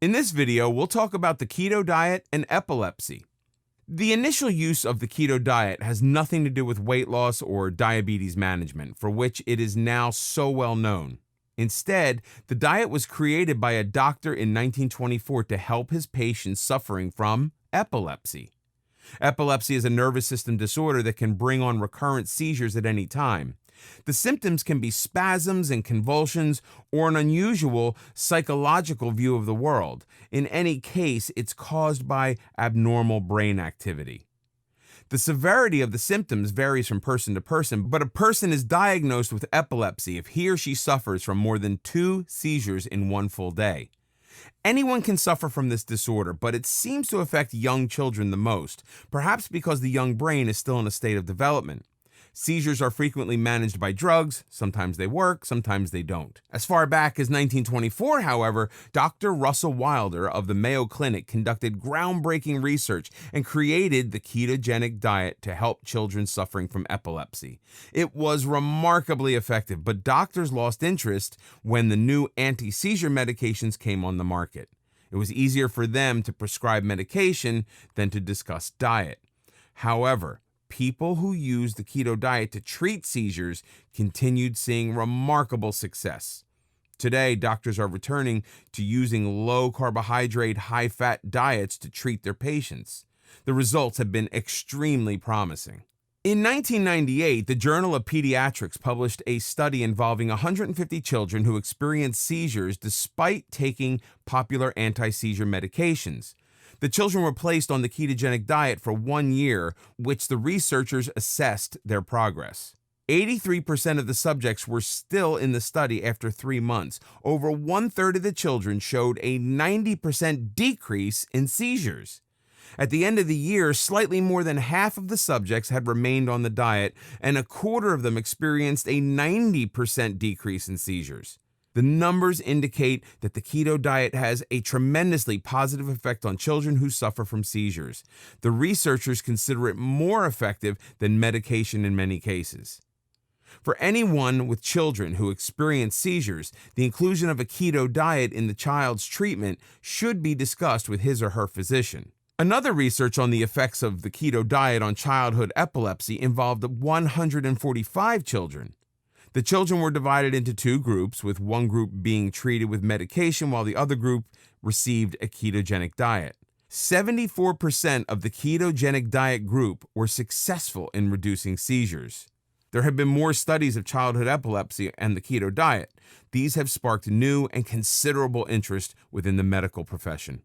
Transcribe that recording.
In this video, we'll talk about the keto diet and epilepsy. The initial use of the keto diet has nothing to do with weight loss or diabetes management, for which it is now so well known. Instead, the diet was created by a doctor in 1924 to help his patients suffering from epilepsy. Epilepsy is a nervous system disorder that can bring on recurrent seizures at any time. The symptoms can be spasms and convulsions or an unusual psychological view of the world. In any case, it's caused by abnormal brain activity. The severity of the symptoms varies from person to person, but a person is diagnosed with epilepsy if he or she suffers from more than 2 seizures in one full day. Anyone can suffer from this disorder, but it seems to affect young children the most, perhaps because the young brain is still in a state of development. Seizures are frequently managed by drugs. Sometimes they work, sometimes they don't. As far back as 1924, however, Dr. Russell Wilder of the Mayo Clinic conducted groundbreaking research and created the ketogenic diet to help children suffering from epilepsy. It was remarkably effective, but doctors lost interest when the new anti-seizure medications came on the market. It was easier for them to prescribe medication than to discuss diet. However, people who used the keto diet to treat seizures continued seeing remarkable success. Today, doctors are returning to using low-carbohydrate, high-fat diets to treat their patients. The results have been extremely promising. In 1998, the Journal of Pediatrics published a study involving 150 children who experienced seizures despite taking popular anti-seizure medications. The children were placed on the ketogenic diet for 1 year, which the researchers assessed their progress. 83% of the subjects were still in the study after 3 months. Over 1/3 of the children showed a 90% decrease in seizures. At the end of the year, slightly more than half of the subjects had remained on the diet, and 1/4 of them experienced a 90% decrease in seizures. The numbers indicate that the keto diet has a tremendously positive effect on children who suffer from seizures. The researchers consider it more effective than medication in many cases. For anyone with children who experience seizures, the inclusion of a keto diet in the child's treatment should be discussed with his or her physician. Another research on the effects of the keto diet on childhood epilepsy involved 145 children. The children were divided into 2 groups, with one group being treated with medication while the other group received a ketogenic diet. 74% of the ketogenic diet group were successful in reducing seizures. There have been more studies of childhood epilepsy and the keto diet. These have sparked new and considerable interest within the medical profession.